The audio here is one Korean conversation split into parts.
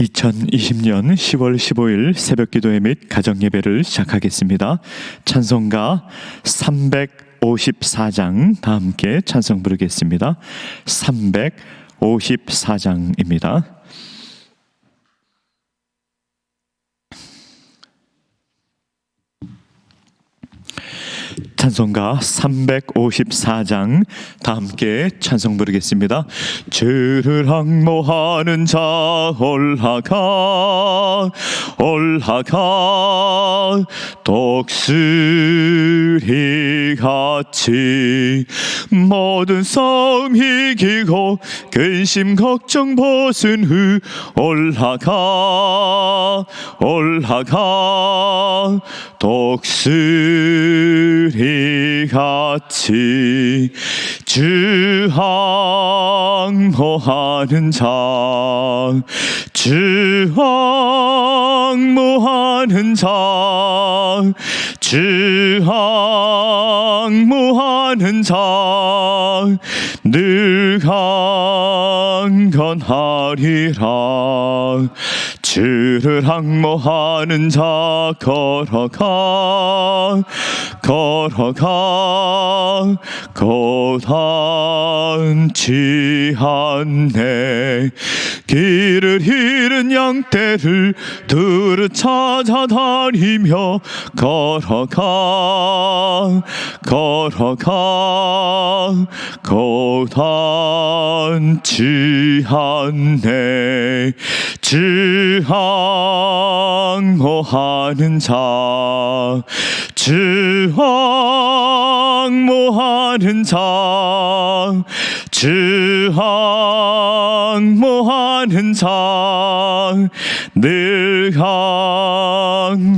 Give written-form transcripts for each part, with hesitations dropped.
2020년 10월 15일 새벽기도회 및 가정예배를 시작하겠습니다. 찬송가 354장 다 함께 찬송 부르겠습니다. 354장입니다. 찬송가 354장 다 함께 찬송 부르겠습니다. 주를 항모하는 자 올라가 독수리 같이 모든 싸움 이기고 근심 걱정 벗은 후 올라가 독수리 같이 주 항모하는 자 주 항모하는 자 주 항모하는 자 늘 강건하리라. 주를 항모하는 자 걸어가 고단치 않네. 길을 잃은 양떼를 두루 찾아다니며 걸어가 고단치 않네. 주 항모하는 자 주 항모하는 자 주 항모하는 자 늘 강건하리라.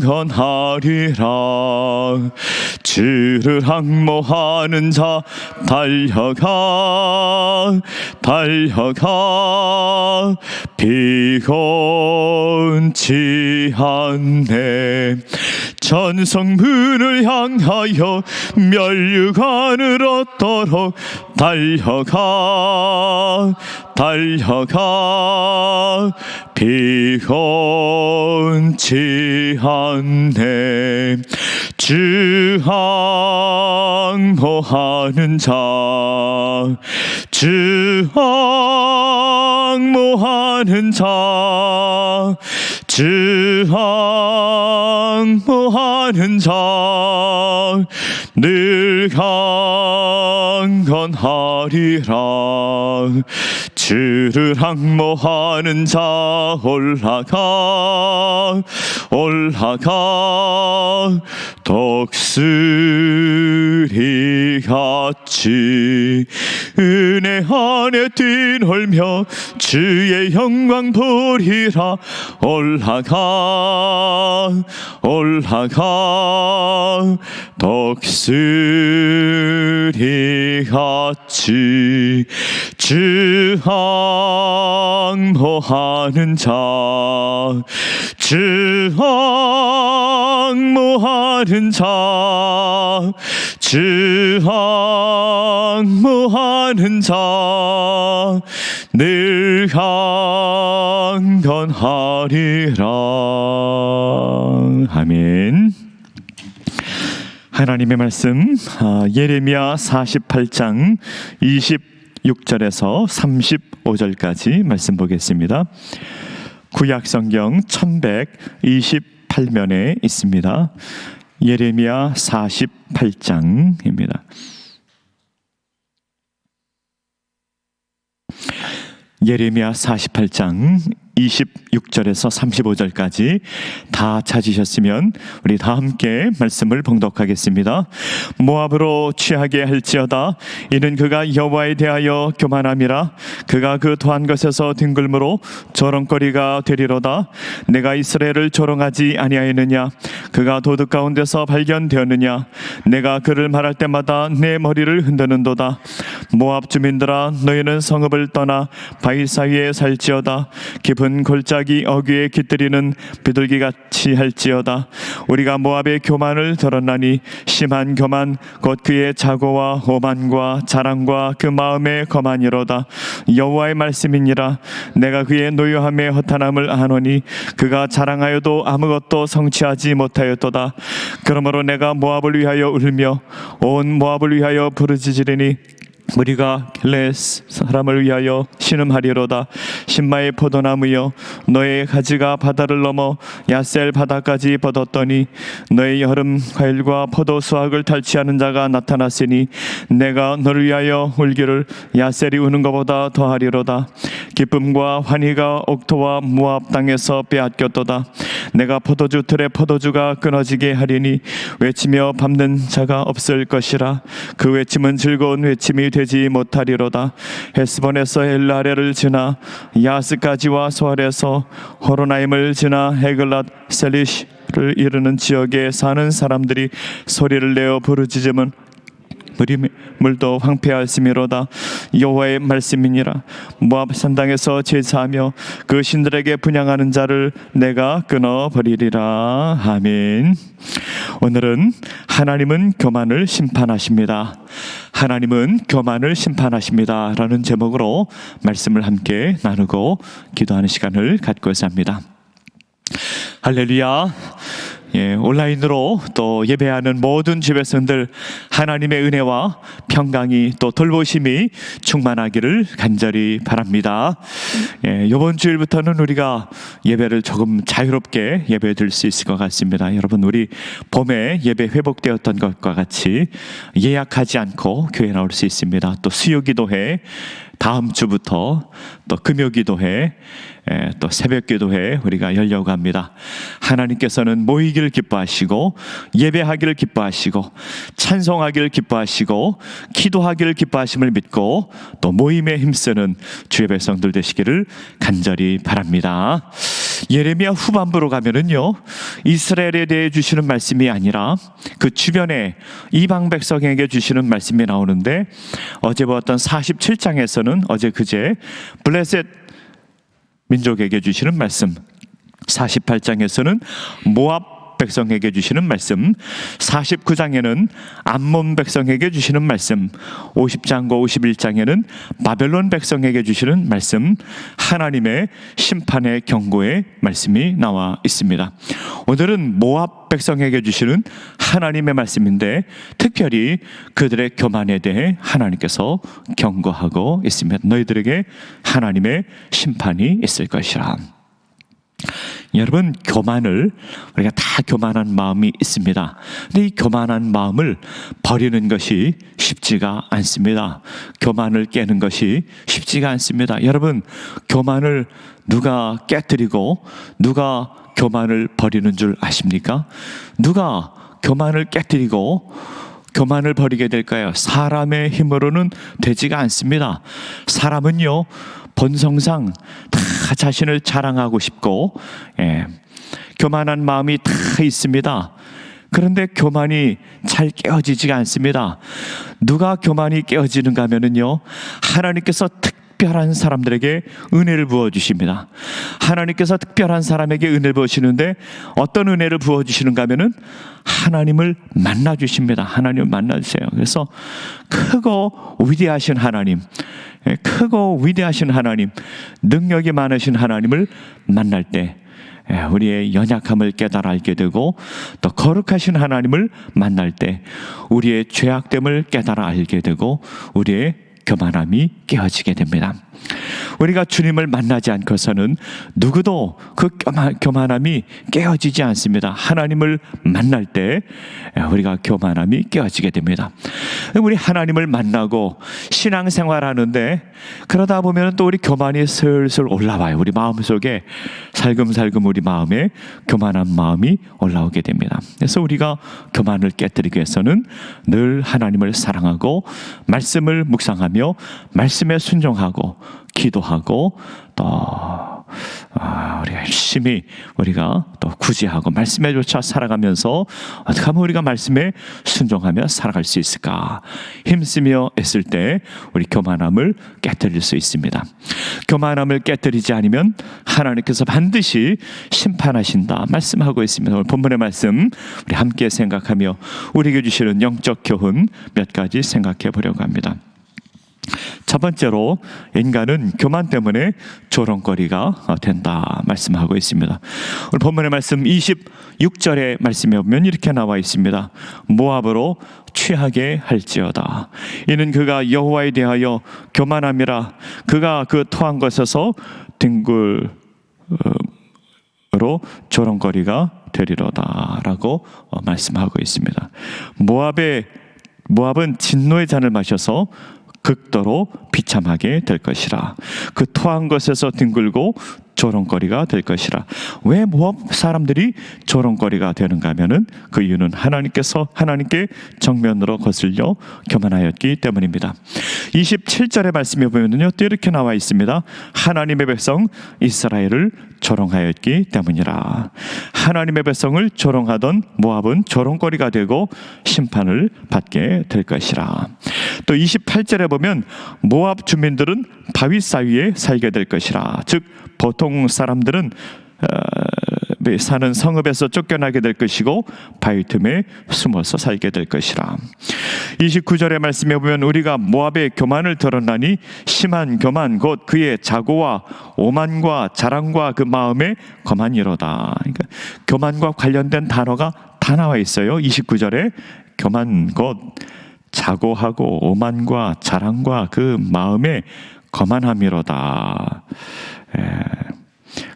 주를 항모하는 자 달려가 비곤치 않네. 전성문을 향하여 멸류관을 얻도록 달려가 비곤치 않네. 주 항모하는 자 주 항모하는 자 주 항모하는 자 늘 강건하리라. 주를 항모하는 자 올라가 독수리 같이 은혜 안에 뛰놀며 주의 영광 보리라. 올라가 독수리 같이 주 항모하는 자 주 항모하는 자 주 항모하는 자 늘 강건하리라. 아멘. 하나님의 말씀 예레미야 48장 26절에서 35절까지 말씀 보겠습니다. 구약성경 1128면에 있습니다. 예레미야 48장입니다. 예레미야 48장 26절에서 35절까지 다 찾으셨으면 우리 다 함께 말씀을 봉독하겠습니다. 모압으로 취하게 할지어다. 이는 그가 여호와에 대하여 교만함이라. 그가 그 더한 것에서 뒹굴므로 조롱거리가 되리로다. 내가 이스라엘을 조롱하지 아니하였느냐? 그가 도둑 가운데서 발견되었느냐? 내가 그를 말할 때마다 내 머리를 흔드는도다. 모압 주민들아, 너희는 성읍을 떠나 바위 사이에 살지어다. 깊은 깊은 골짜기 어귀에 깃들이는 비둘기같이 할지어다. 우리가 모압의 교만을 들었나니 심한 교만 곧 그의 자고와 오만과 자랑과 그 마음의 거만이로다. 여호와의 말씀이니라. 내가 그의 노여함의 허탄함을 아노니 그가 자랑하여도 아무것도 성취하지 못하였도다. 그러므로 내가 모압을 위하여 울며 온 모압을 위하여 부르짖으리니 우리가 길렛 사람을 위하여 신음하리로다. 신마의 포도나무여, 너의 가지가 바다를 넘어 야셀 바다까지 뻗었더니 너의 여름 과일과 포도 수확을 탈취하는 자가 나타났으니 내가 너를 위하여 울기를 야셀이 우는 것보다 더하리로다. 기쁨과 환희가 옥토와 모압 땅에서 빼앗겼도다. 내가 포도주 틀에 포도주가 끊어지게 하리니 외치며 밟는 자가 없을 것이라. 그 외침은 즐거운 외침이 되지 못하리로다. 헤스본에서 엘라레를 지나 야스까지와 소알에서 호로나임을 지나 헤글랏 셀리시를 이르는 지역에 사는 사람들이 소리를 내어 부르짖으면 물도 황폐하였음이로다. 여호와의 말씀이니라. 모압 산당에서 제사하며 그 신들에게 분향하는 자를 내가 끊어버리리라. 아멘. 오늘은 하나님은 교만을 심판하십니다. 하나님은 교만을 심판하십니다 라는 제목으로 말씀을 함께 나누고 기도하는 시간을 갖고자 합니다. 할렐루야. 온라인으로 또 예배하는 모든 지배성들 하나님의 은혜와 평강이 또 돌보심이 충만하기를 간절히 바랍니다. 이번 주일부터는 우리가 예배를 조금 자유롭게 예배 드릴 수 있을 것 같습니다. 여러분, 우리 봄에 예배 회복되었던 것과 같이 예약하지 않고 교회 나올 수 있습니다. 또 수요기도회 다음 주부터 또 금요기도회 또 새벽기도회 우리가 열려고 합니다. 하나님께서는 모이기를 기뻐하시고 예배하기를 기뻐하시고 찬송하기를 기뻐하시고 기도하기를 기뻐하심을 믿고 또 모임에 힘쓰는 주의 백성들 되시기를 간절히 바랍니다. 예레미야 후반부로 가면은요, 이스라엘에 대해 주시는 말씀이 아니라 그 주변에 이방 백성에게 주시는 말씀이 나오는데, 어제 보았던 47장에서는 어제 그제 블레셋 민족에게 주시는 말씀, 48장에서는 모압 백성에게 주시는 말씀, 49장에는 암몬 백성에게 주시는 말씀, 50장과 51장에는 바벨론 백성에게 주시는 말씀, 하나님의 심판의 경고의 말씀이 나와 있습니다. 오늘은 모압 백성에게 주시는 하나님의 말씀인데, 특별히 그들의 교만에 대해 하나님께서 경고하고 있습니다. 너희들에게 하나님의 심판이 있을 것이라. 여러분, 교만을, 우리가 다 교만한 마음이 있습니다. 근데 이 교만한 마음을 버리는 것이 쉽지가 않습니다. 교만을 깨는 것이 쉽지가 않습니다. 여러분, 교만을 누가 깨뜨리고 누가 교만을 버리는 줄 아십니까? 누가 교만을 깨뜨리고 교만을 버리게 될까요? 사람의 힘으로는 되지가 않습니다. 사람은요, 본성상 다 자신을 자랑하고 싶고, 교만한 마음이 다 있습니다. 그런데 교만이 잘 깨어지지가 않습니다. 누가 교만이 깨어지는가 하면은요, 하나님께서 특별한 사람들에게 은혜를 부어주십니다. 하나님께서 특별한 사람에게 은혜를 부어주시는데, 어떤 은혜를 부어주시는가 하면은 하나님을 만나주십니다. 하나님을 만나주세요. 그래서 크고 위대하신 하나님, 크고 위대하신 하나님, 능력이 많으신 하나님을 만날 때 우리의 연약함을 깨달아 알게 되고, 또 거룩하신 하나님을 만날 때 우리의 죄악됨을 깨달아 알게 되고 우리의 교만함이 깨어지게 됩니다. 우리가 주님을 만나지 않고서는 누구도 그 교만함이 깨어지지 않습니다. 하나님을 만날 때 우리가 교만함이 깨어지게 됩니다. 우리 하나님을 만나고 신앙생활하는데, 그러다 보면 또 우리 교만이 슬슬 올라와요. 우리 마음속에 살금살금 우리 마음에 교만한 마음이 올라오게 됩니다. 그래서 우리가 교만을 깨뜨리기 위해서는 늘 하나님을 사랑하고 말씀을 묵상하며 말씀에 순종하고 기도하고 또 우리가 열심히 우리가 또 구제하고 말씀에 쫓아 살아가면서 어떻게 하면 우리가 말씀에 순종하며 살아갈 수 있을까 힘쓰며 애쓸 때 우리 교만함을 깨뜨릴 수 있습니다. 교만함을 깨뜨리지 않으면 하나님께서 반드시 심판하신다 말씀하고 있습니다. 오늘 본문의 말씀 우리 함께 생각하며 우리에게 주시는 영적 교훈 몇 가지 생각해 보려고 합니다. 첫 번째로 인간은 교만 때문에 조롱거리가 된다 말씀하고 있습니다. 오늘 본문의 말씀 26절의 말씀에 보면 이렇게 나와 있습니다. 모압으로 취하게 할지어다. 이는 그가 여호와에 대하여 교만함이라. 그가 그 토한 것에서 뒹굴로 조롱거리가 되리로다 라고 말씀하고 있습니다. 모압은 진노의 잔을 마셔서 극도로 비참하게 될 것이라. 그 토한 것에서 뒹굴고 조롱거리가 될 것이라. 왜 모압 사람들이 조롱거리가 되는가 하면은 그 이유는 하나님께 정면으로 거슬려 교만하였기 때문입니다. 27절의 말씀에 보면은요 또 이렇게 나와 있습니다. 하나님의 백성 이스라엘을 조롱하였기 때문이라. 하나님의 백성을 조롱하던 모압은 조롱거리가 되고 심판을 받게 될 것이라. 또 28절에 보면 모압 주민들은 바위 사이에 살게 될 것이라. 즉 보통 사람들은 사는 성읍에서 쫓겨나게 될 것이고 바위 틈에 숨어서 살게 될 것이라. 29절의 말씀에 보면 우리가 모압의 교만을 드러나니 심한 교만 곧 그의 자고와 오만과 자랑과 그 마음에 거만이로다. 그러니까 교만과 관련된 단어가 다 나와 있어요. 29절에 교만 곧 자고하고 오만과 자랑과 그 마음에 거만함이로다.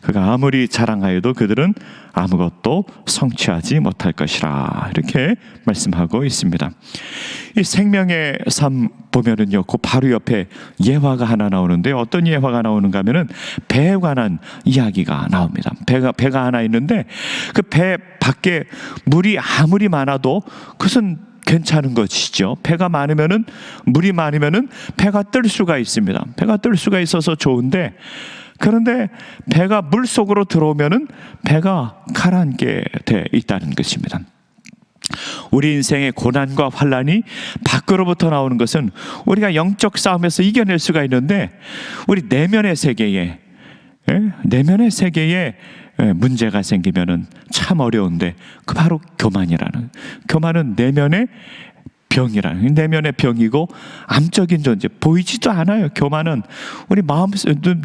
그가 아무리 자랑하여도 그들은 아무것도 성취하지 못할 것이라 이렇게 말씀하고 있습니다. 이 생명의 삶 보면은요 그 바로 옆에 예화가 하나 나오는데 어떤 예화가 나오는가 하면은 배에 관한 이야기가 나옵니다. 배가 하나 있는데 그 배 밖에 물이 아무리 많아도 그것은 괜찮은 것이죠. 배가 많으면은 물이 많으면은 배가 뜰 수가 있습니다. 배가 뜰 수가 있어서 좋은데 그런데 배가 물 속으로 들어오면은 배가 가라앉게 돼 있다는 것입니다. 우리 인생의 고난과 환난이 밖으로부터 나오는 것은 우리가 영적 싸움에서 이겨낼 수가 있는데 우리 내면의 세계에 문제가 생기면은 참 어려운데 그 바로 교만은 내면의 내면의 병이고 암적인 존재 보이지도 않아요. 교만은 우리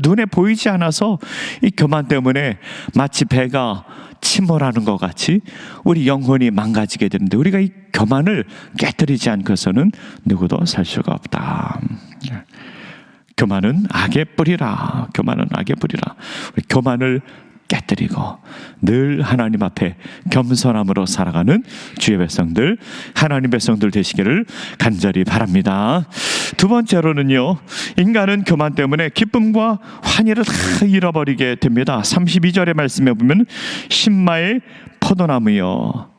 눈에 보이지 않아서 이 교만 때문에 마치 배가 침몰하는 것 같이 우리 영혼이 망가지게 되는데 우리가 이 교만을 깨뜨리지 않고서는 누구도 살 수가 없다. 교만은 악의 뿌리라. 우리 교만을 깨뜨리고 늘 하나님 앞에 겸손함으로 살아가는 주의 백성들, 하나님 백성들 되시기를 간절히 바랍니다. 두 번째로는요, 인간은 교만 때문에 기쁨과 환희를 다 잃어버리게 됩니다. 32절의 말씀에 보면 신마의 포도나무여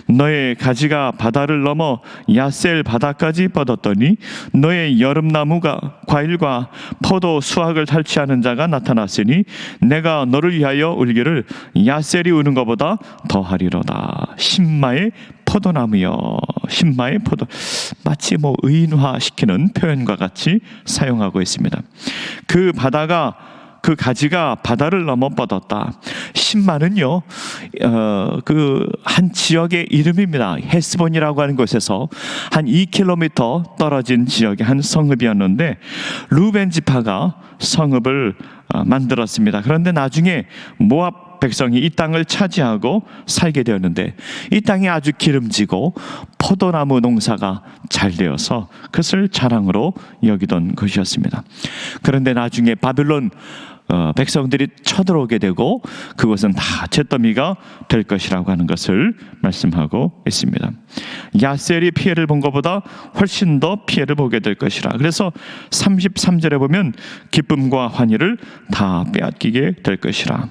너의 가지가 바다를 넘어 야셀 바다까지 뻗었더니 너의 여름나무가 과일과 포도 수확을 탈취하는 자가 나타났으니 내가 너를 위하여 울기를 야셀이 우는 것보다 더하리로다. 신마의 포도나무여. 신마의 포도, 마치 의인화시키는 표현과 같이 사용하고 있습니다. 그 가지가 바다를 넘어 뻗었다. 신마는요, 한 지역의 이름입니다. 헤스본이라고 하는 곳에서 한 2km 떨어진 지역의 한 성읍이었는데 루벤 지파가 성읍을 만들었습니다. 그런데 나중에 모압 백성이 이 땅을 차지하고 살게 되었는데 이 땅이 아주 기름지고 포도나무 농사가 잘 되어서 그것을 자랑으로 여기던 것이었습니다. 그런데 나중에 바빌론 백성들이 쳐들어오게 되고 그것은 다 잿더미가 될 것이라고 하는 것을 말씀하고 있습니다. 야셀이 피해를 본 것보다 훨씬 더 피해를 보게 될 것이라. 그래서 33절에 보면 기쁨과 환희를 다 빼앗기게 될 것이라.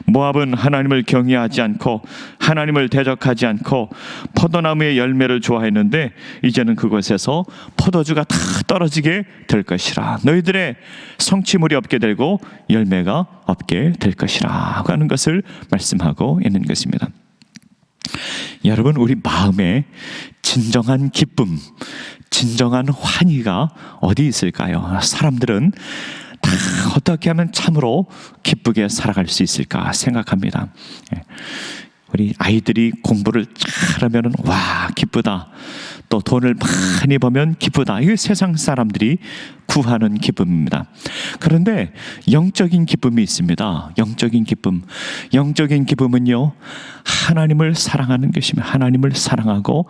모압은 하나님을 경외하지 않고 하나님을 대적하지 않고 포도나무의 열매를 좋아했는데 이제는 그곳에서 포도주가 다 떨어지게 될 것이라. 너희들의 성취물이 없게 되고 열매가 없게 될 것이라고 하는 것을 말씀하고 있는 것입니다. 여러분, 우리 마음에 진정한 기쁨, 진정한 환희가 어디 있을까요? 사람들은 다 어떻게 하면 참으로 기쁘게 살아갈 수 있을까 생각합니다. 우리 아이들이 공부를 잘하면 와 기쁘다. 또 돈을 많이 벌면 기쁘다. 이게 세상 사람들이 구하는 기쁨입니다. 그런데 영적인 기쁨이 있습니다. 영적인 기쁨. 영적인 기쁨은요, 하나님을 사랑하는 것입니다. 하나님을 사랑하고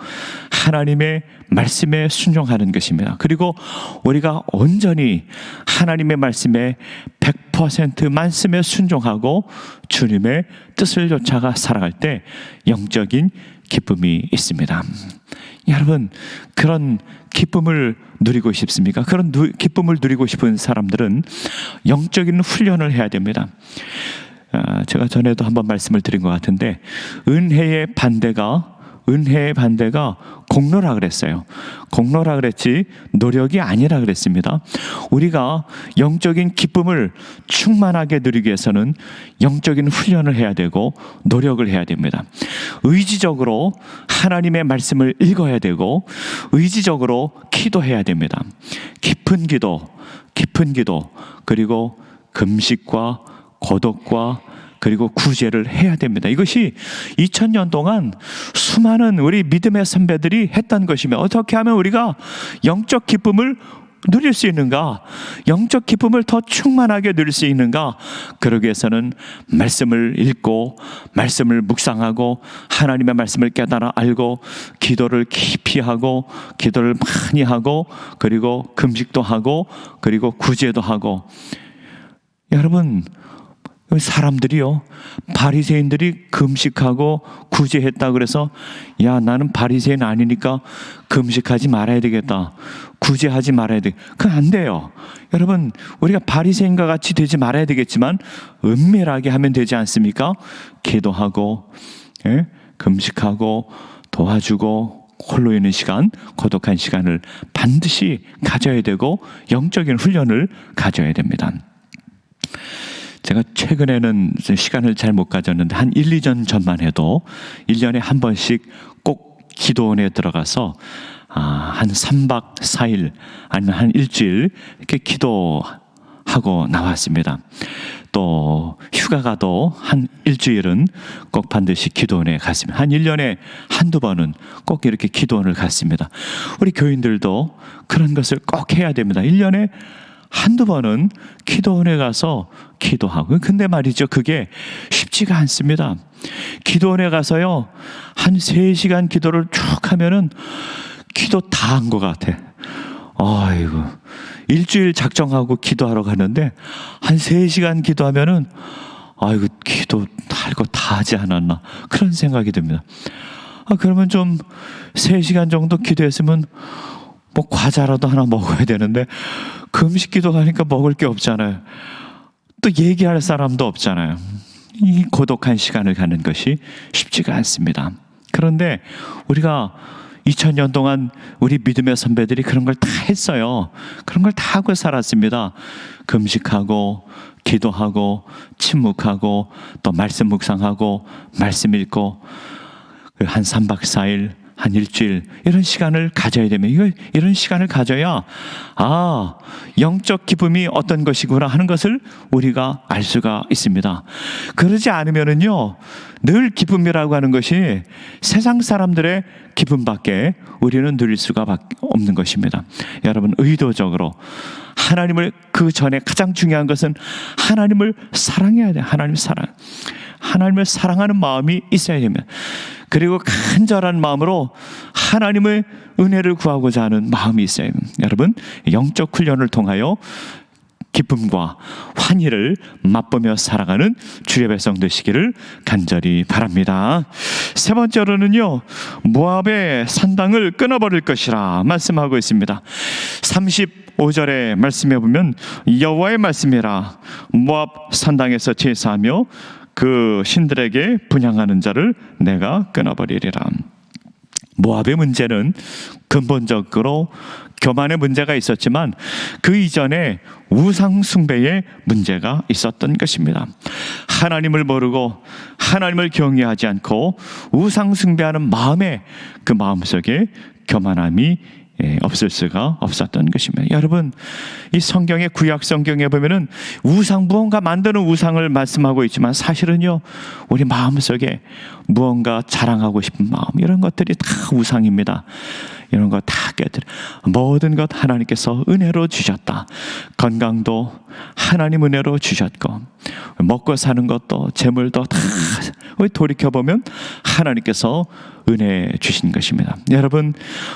하나님의 말씀에 순종하는 것입니다. 그리고 우리가 온전히 하나님의 말씀에 100% 말씀에 순종하고 주님의 뜻을 쫓아가 살아갈 때 영적인 기쁨이 있습니다. 여러분, 그런 기쁨을 누리고 싶습니까? 그런 기쁨을 누리고 싶은 사람들은 영적인 훈련을 해야 됩니다. 제가 전에도 한번 말씀을 드린 것 같은데, 은혜의 반대가 공로라 그랬어요. 공로라 그랬지 노력이 아니라 그랬습니다. 우리가 영적인 기쁨을 충만하게 누리기 위해서는 영적인 훈련을 해야 되고 노력을 해야 됩니다. 의지적으로 하나님의 말씀을 읽어야 되고 의지적으로 기도해야 됩니다. 깊은 기도, 그리고 금식과 고독과 그리고 구제를 해야 됩니다. 이것이 2000년 동안 수많은 우리 믿음의 선배들이 했던 것이며, 어떻게 하면 우리가 영적 기쁨을 누릴 수 있는가, 영적 기쁨을 더 충만하게 누릴 수 있는가, 그러기 위해서는 말씀을 읽고 말씀을 묵상하고 하나님의 말씀을 깨달아 알고 기도를 깊이 하고 기도를 많이 하고 그리고 금식도 하고 그리고 구제도 하고. 여러분, 사람들이요, 바리새인들이 금식하고 구제했다 그래서 야, 나는 바리새인 아니니까 금식하지 말아야 되겠다, 구제하지 말아야 돼. 그건 안 돼요. 여러분, 우리가 바리새인과 같이 되지 말아야 되겠지만 은밀하게 하면 되지 않습니까? 기도하고 금식하고 도와주고 홀로 있는 시간, 고독한 시간을 반드시 가져야 되고 영적인 훈련을 가져야 됩니다. 제가 최근에는 시간을 잘 못 가졌는데 한 1, 2년 전만 해도 1년에 한 번씩 꼭 기도원에 들어가서 한 3박 4일 아니면 한 일주일 이렇게 기도하고 나왔습니다. 또 휴가 가도 한 일주일은 꼭 반드시 기도원에 갔습니다. 한 1년에 한두 번은 꼭 이렇게 기도원을 갔습니다. 우리 교인들도 그런 것을 꼭 해야 됩니다. 1년에 한두 번은 기도원에 가서 기도하고. 근데 말이죠, 그게 쉽지가 않습니다. 기도원에 가서요, 한 3시간 기도를 쭉 하면은 기도 다 한 것 같아. 아이고, 일주일 작정하고 기도하러 가는데 한 3시간 기도하면은 아이고, 기도 할 거 다 하지 않았나, 그런 생각이 듭니다. 그러면 좀 3시간 정도 기도했으면 뭐 과자라도 하나 먹어야 되는데 금식 기도하니까 먹을 게 없잖아요. 또 얘기할 사람도 없잖아요. 이 고독한 시간을 가는 것이 쉽지가 않습니다. 그런데 우리가 2000년 동안 우리 믿음의 선배들이 그런 걸 다 했어요. 그런 걸 다 하고 살았습니다. 금식하고 기도하고 침묵하고 또 말씀 묵상하고 말씀 읽고 한 3박 4일 한 일주일 이런 시간을 가져야 되면, 이런 시간을 가져야 영적 기쁨이 어떤 것이구나 하는 것을 우리가 알 수가 있습니다. 그러지 않으면은요, 늘 기쁨이라고 하는 것이 세상 사람들의 기쁨밖에 우리는 누릴 수가 없는 것입니다. 여러분, 의도적으로 하나님을, 그 전에 가장 중요한 것은 하나님을 사랑해야 돼요. 하나님을 사랑하는 마음이 있어야 됩니다. 그리고 간절한 마음으로 하나님의 은혜를 구하고자 하는 마음이 있어요. 여러분, 영적 훈련을 통하여 기쁨과 환희를 맛보며 살아가는 주의 백성 되시기를 간절히 바랍니다. 세 번째로는요, 모압의 산당을 끊어버릴 것이라 말씀하고 있습니다. 35절에 말씀해 보면 여호와의 말씀이라, 모압 산당에서 제사하며 그 신들에게 분향하는 자를 내가 끊어버리리라. 모압의 문제는 근본적으로 교만의 문제가 있었지만 그 이전에 우상 숭배의 문제가 있었던 것입니다. 하나님을 모르고 하나님을 경외하지 않고 우상 숭배하는 마음에 그 마음속에 교만함이 없을 수가 없었던 것입니다. 여러분, 이 성경의 구약 성경에 보면은 무언가 만드는 우상을 말씀하고 있지만 사실은요, 우리 마음속에 무언가 자랑하고 싶은 마음, 이런 것들이 다 우상입니다. 이런 거 다 깨뜨려. 모든 것 하나님께서 은혜로 주셨다. 건강도 하나님 은혜로 주셨고, 먹고 사는 것도 재물도 다 돌이켜보면 하나님께서 은혜 주신 것입니다. 여러분,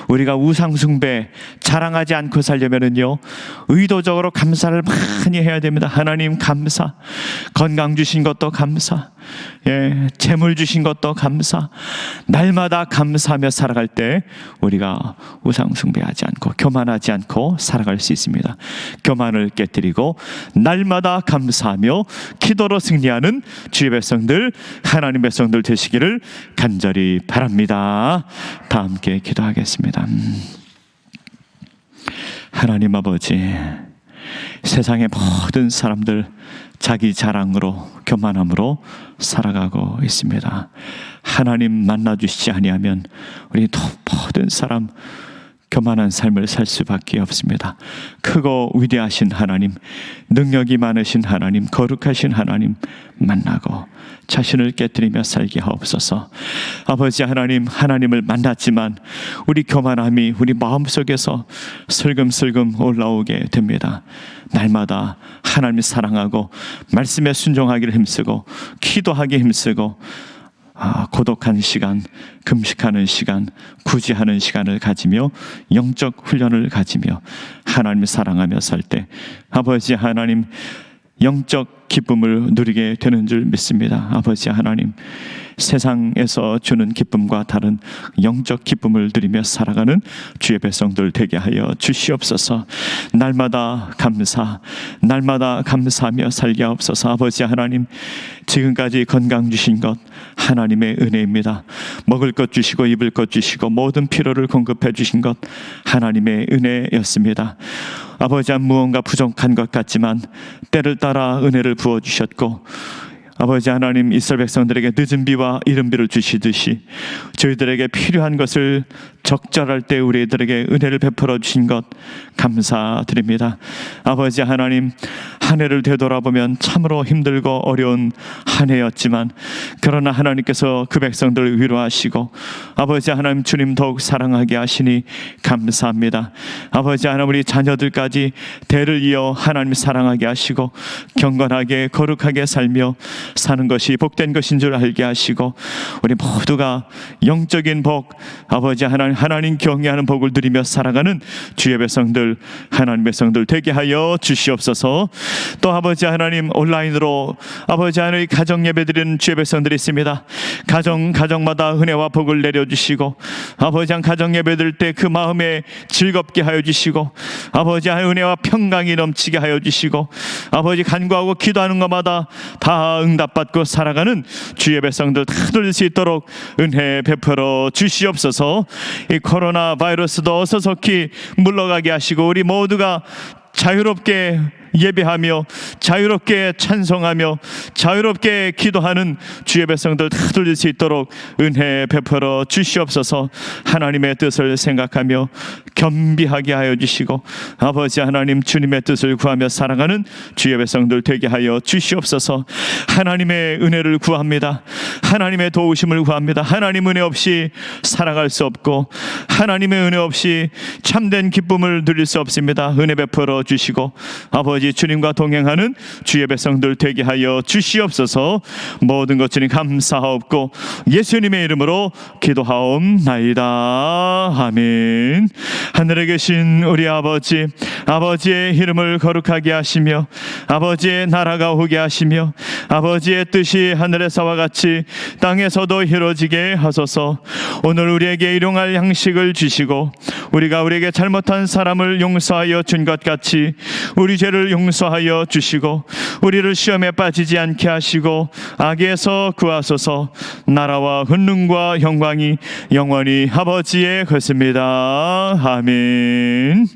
우리가 우상 숭배 자랑하지 않고 살려면은요, 의도적으로 감사를 많이 해야 됩니다. 하나님 감사, 건강 주신 것도 감사, 재물 주신 것도 감사, 날마다 감사하며 살아갈 때 우리가 우상 숭배하지 않고 교만하지 않고 살아갈 수 있습니다. 교만을 깨뜨리고 날마다 감사하며 기도로 승리하는 주의 백성들, 하나님 백성들 되시기를 간절히 바랍니다. 다 함께 기도하겠습니다. 하나님 아버지, 세상의 모든 사람들 자기 자랑으로 교만함으로 살아가고 있습니다. 하나님 만나주시지 아니하면 우리 모든 사람 교만한 삶을 살 수밖에 없습니다. 크고 위대하신 하나님, 능력이 많으신 하나님, 거룩하신 하나님 만나고 자신을 깨뜨리며 살게 하옵소서. 아버지 하나님, 하나님을 만났지만 우리 교만함이 우리 마음속에서 슬금슬금 올라오게 됩니다. 날마다 하나님을 사랑하고 말씀에 순종하기를 힘쓰고 기도하기 힘쓰고 고독한 시간, 금식하는 시간, 구제하는 시간을 가지며 영적 훈련을 가지며 하나님을 사랑하며 살 때 아버지 하나님 영적 기쁨을 누리게 되는 줄 믿습니다. 아버지 하나님, 세상에서 주는 기쁨과 다른 영적 기쁨을 누리며 살아가는 주의 백성들 되게 하여 주시옵소서. 날마다 감사, 날마다 감사하며 살게 하옵소서. 아버지 하나님, 지금까지 건강 주신 것 하나님의 은혜입니다. 먹을 것 주시고 입을 것 주시고 모든 필요를 공급해 주신 것 하나님의 은혜였습니다. 아버지, 무언가 부족한 것 같지만 때를 따라 은혜를 부어주셨고, 아버지 하나님, 이스라엘 백성들에게 늦은 비와 이른 비를 주시듯이 저희들에게 필요한 것을 적절할 때 우리들에게 은혜를 베풀어 주신 것 감사드립니다. 아버지 하나님, 한 해를 되돌아보면 참으로 힘들고 어려운 한 해였지만 그러나 하나님께서 그 백성들을 위로하시고 아버지 하나님, 주님 더욱 사랑하게 하시니 감사합니다. 아버지 하나님, 우리 자녀들까지 대를 이어 하나님 사랑하게 하시고 경건하게 거룩하게 살며 사는 것이 복된 것인 줄 알게 하시고 우리 모두가 영적인 복, 아버지 하나님 경외하는 복을 누리며 살아가는 주의 백성들, 하나님 백성들 되게 하여 주시옵소서. 또 아버지 하나님, 온라인으로 아버지 하나님 가정 예배드리는 주의 백성들이 있습니다. 가정마다 은혜와 복을 내려주시고 아버지 하나님 가정 예배드릴 때 그 마음에 즐겁게 하여 주시고 아버지 하나님 은혜와 평강이 넘치게 하여 주시고 아버지 간구하고 기도하는 것마다 다 응답받고 살아가는 주의 백성들 다 될 수 있도록 은혜 베풀어 주시옵소서. 이 코로나 바이러스도 어서속히 물러가게 하시고 우리 모두가 자유롭게 예배하며 자유롭게 찬송하며 자유롭게 기도하는 주의 백성들 다 돌릴 수 있도록 은혜 베풀어 주시옵소서. 하나님의 뜻을 생각하며 겸비하게 하여 주시고 아버지 하나님, 주님의 뜻을 구하며 살아가는 주의 백성들 되게 하여 주시옵소서. 하나님의 은혜를 구합니다. 하나님의 도우심을 구합니다. 하나님 은혜 없이 살아갈 수 없고 하나님의 은혜 없이 참된 기쁨을 누릴 수 없습니다. 은혜 베풀어 주시고 아버지 주님과 동행하는 주의 백성들 되게 하여 주시옵소서. 모든 것 주님 감사하옵고 예수님의 이름으로 기도하옵나이다. 아멘. 하늘에 계신 우리 아버지, 아버지의 이름을 거룩하게 하시며 아버지의 나라가 오게 하시며 아버지의 뜻이 하늘에서와 같이 땅에서도 이루어지게 하소서. 오늘 우리에게 일용할 양식을 주시고 우리가 우리에게 잘못한 사람을 용서하여 준 것 같이 우리 죄를 용서하여 주시고 우리를 시험에 빠지지 않게 하시고 악에서 구하소서. 나라와 권능과 영광이 영원히 아버지의 것입니다. 아멘.